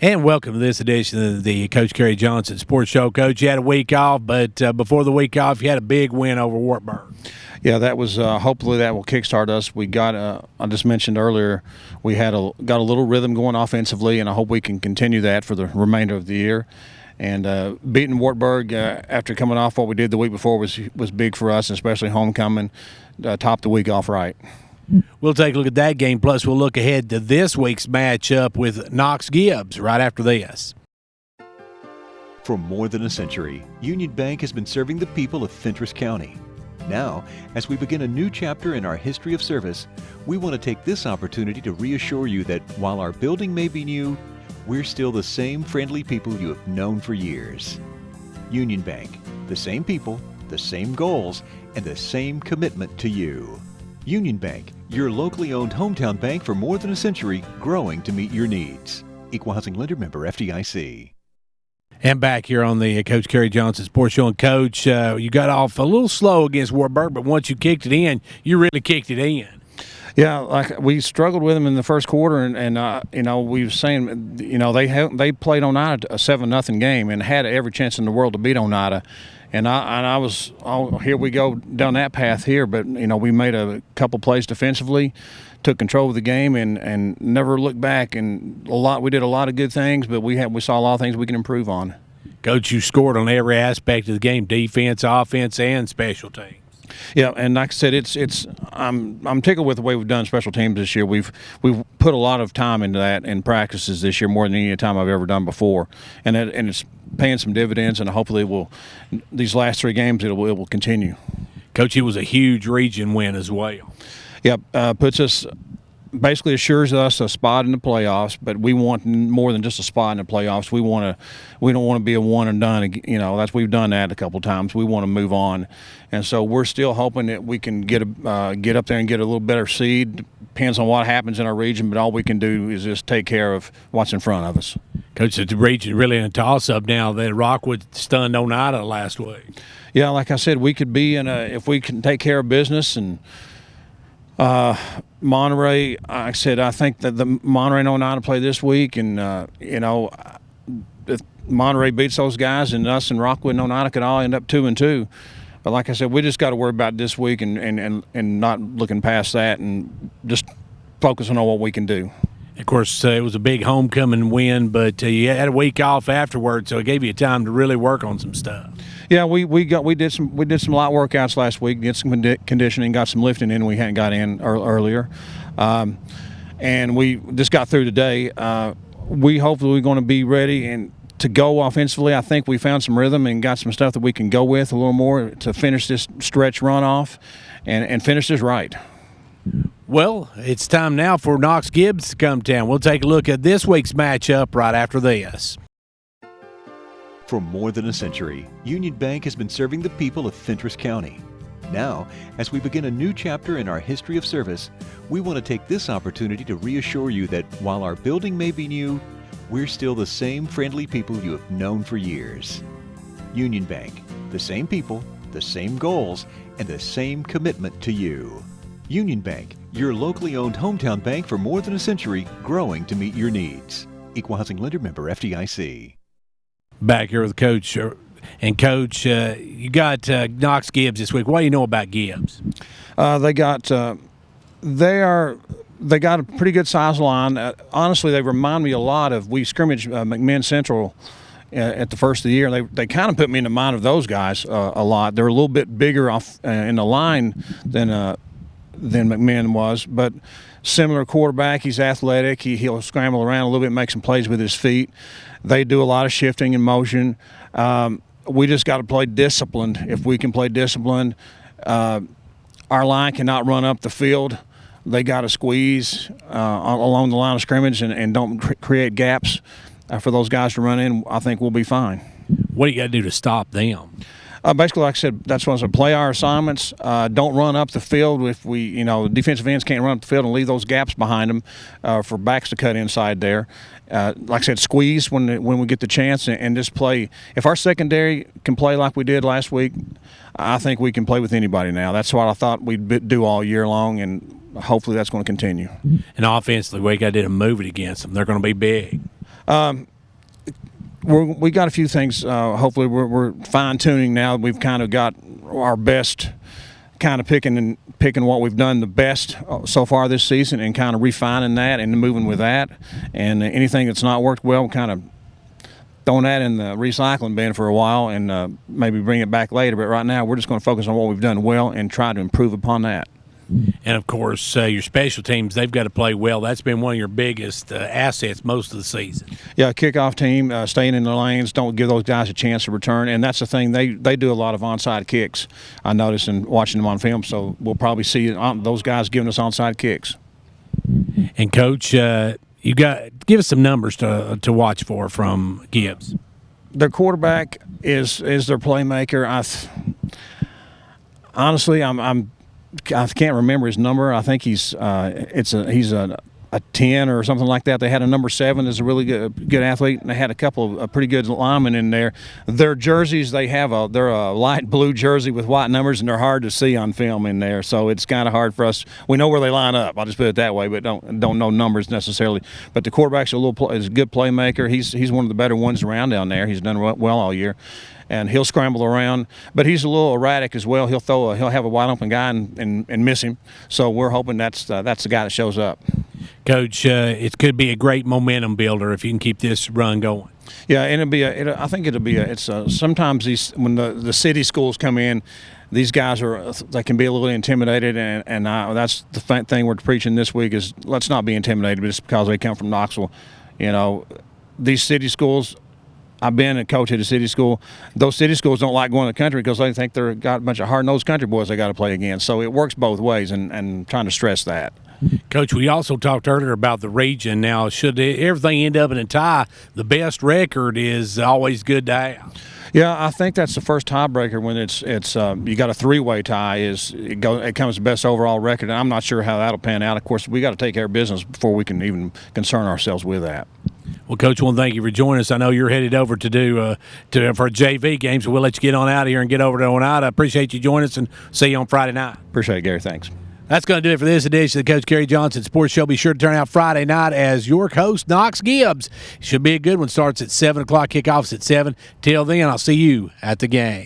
And welcome to this edition of the Coach Kerry Johnson Sports Show. Coach, you had a week off, but before the week off, you had a big win over Wartburg. Yeah, that was hopefully that will kickstart us. We got I just mentioned earlier we got a little rhythm going offensively, and I hope we can continue that for the remainder of the year. And beating Wartburg after coming off what we did the week before was big for us, especially homecoming. Topped the week off right. We'll take a look at that game, plus we'll look ahead to this week's matchup with Knox Gibbs right after this. For more than a century, Union Bank has been serving the people of Fentress County. Now, as we begin a new chapter in our history of service, we want to take this opportunity to reassure you that while our building may be new, we're still the same friendly people you have known for years. Union Bank, the same people, the same goals, and the same commitment to you. Union Bank, your locally owned hometown bank for more than a century, growing to meet your needs. Equal Housing Lender Member FDIC. And back here on the Coach Kerry Johnson Sports Show. And Coach, you got off a little slow against Wartburg, but once you kicked it in, you really kicked it in. Yeah, like we struggled with them in the first quarter, and we were saying, they played Oneida a 7-0 game and had every chance in the world to beat Oneida. And I was, here we go down that path here, but we made a couple plays defensively, took control of the game, and never looked back. And we did a lot of good things, but we saw a lot of things we can improve on. Coach, you scored on every aspect of the game: defense, offense, and special teams. Yeah, and like I said, I'm tickled with the way we've done special teams this year. We've put a lot of time into that in practices this year, more than any time I've ever done before, and it's paying some dividends. And hopefully, these last 3 games it will continue. Coach, it was a huge region win as well. Yeah, puts us. Basically assures us a spot in the playoffs, but we want more than just a spot in the playoffs. We don't want to be a one and done. We've done that a couple of times. We want to move on, and so we're still hoping that we can get up there and get a little better seed. Depends on what happens in our region, but all we can do is just take care of what's in front of us. Coach, the region really in a toss-up now that Rockwood stunned Oneida last week. Yeah, like I said, we could be if we can take care of business and. Monterey, like I said, I think that the Monterey and Oneida play this week, and if Monterey beats those guys, and us and Rockwood and Oneida could all end up 2-2. But like I said, we just got to worry about this week and not looking past that, and just focusing on what we can do. Of course, it was a big homecoming win, but you had a week off afterwards, so it gave you time to really work on some stuff. Yeah, we did some light workouts last week, did some conditioning, got some lifting in we hadn't got in earlier, and we just got through today. We hopefully we're going to be ready and to go offensively. I think we found some rhythm and got some stuff that we can go with a little more to finish this stretch run off and finish this right. Well, it's time now for Knox Gibbs to come down. We'll take a look at this week's matchup right after this. For more than a century, Union Bank has been serving the people of Fentress County. Now, as we begin a new chapter in our history of service, we want to take this opportunity to reassure you that while our building may be new, we're still the same friendly people you have known for years. Union Bank, the same people, the same goals, and the same commitment to you. Union Bank, your locally owned hometown bank for more than a century, growing to meet your needs. Equal Housing Lender Member FDIC. Back here with Coach. And, Coach, you got Knox Gibbs this week. What do you know about Gibbs? They got a pretty good size line. Honestly, they remind me a lot of we scrimmaged McMinn Central at the first of the year. They kind of put me in the mind of those guys a lot. They're a little bit bigger off in the line than McMinn was, but similar quarterback. He's athletic. He'll scramble around a little bit, make some plays with his feet. They do a lot of shifting and motion. We just got to play disciplined. If we can play disciplined, our line cannot run up the field. They got to squeeze along the line of scrimmage and don't create gaps for those guys to run in. I think we'll be fine. What do you got to do to stop them? Basically, like I said, that's what I said. Play our assignments. Don't run up the field. If the defensive ends can't run up the field and leave those gaps behind them for backs to cut inside there. Like I said, squeeze when we get the chance and just play. If our secondary can play like we did last week, I think we can play with anybody now. That's what I thought we'd do all year long, and hopefully that's going to continue. And offensively, we got to move it against them. They're going to be big. We got a few things. Hopefully, we're fine tuning now. We've kind of got our best, kind of picking what we've done the best so far this season, and kind of refining that and moving with that. And anything that's not worked well, kind of throwing that in the recycling bin for a while, and maybe bring it back later. But right now, we're just going to focus on what we've done well and try to improve upon that. And, of course, your special teams, they've got to play well. That's been one of your biggest assets most of the season. Yeah, kickoff team, staying in the lanes, don't give those guys a chance to return. And that's the thing, they do a lot of onside kicks, I noticed in watching them on film. So we'll probably see those guys giving us onside kicks. And, Coach, you got give us some numbers to watch for from Gibbs. Their quarterback is their playmaker. Honestly, I can't remember his number. I think he's a 10 or something like that. They had a number 7 as a really good athlete, and they had a couple of pretty good linemen in there. Their jerseys, they're a light blue jersey with white numbers, and they're hard to see on film in there. So it's kind of hard for us. We know where they line up. I'll just put it that way, but don't know numbers necessarily. But the quarterback's is a good playmaker. He's one of the better ones around down there. He's done well all year. And he'll scramble around, but he's a little erratic as well. He'll have a wide open guy and miss him. So we're hoping that's the guy that shows up. Coach, it could be a great momentum builder if you can keep this run going. Yeah, and I think sometimes when the city schools come in, these guys they can be a little intimidated, and that's the thing we're preaching this week is let's not be intimidated just because they come from Knoxville. You know, these city schools. I've been a coach at a city school. Those city schools don't like going to the country because they think they've got a bunch of hard-nosed country boys they got to play against. So it works both ways, and trying to stress that. Coach, we also talked earlier about the region. Now, should everything end up in a tie, the best record is always good to have. Yeah, I think that's the first tiebreaker when it's you got a 3-way tie. It comes to best overall record, and I'm not sure how that'll pan out. Of course, we got to take care of business before we can even concern ourselves with that. Well, Coach, I want to thank you for joining us. I know you're headed over to do for a JV game, so we'll let you get on out of here and get over to Oneida. I appreciate you joining us, and see you on Friday night. Appreciate it, Gary. Thanks. That's going to do it for this edition of the Coach Kerry Johnson Sports Show. Be sure to turn out Friday night as your host, Knox Gibbs. Should be a good one. Starts at 7 o'clock. Kickoffs at 7. Till then, I'll see you at the game.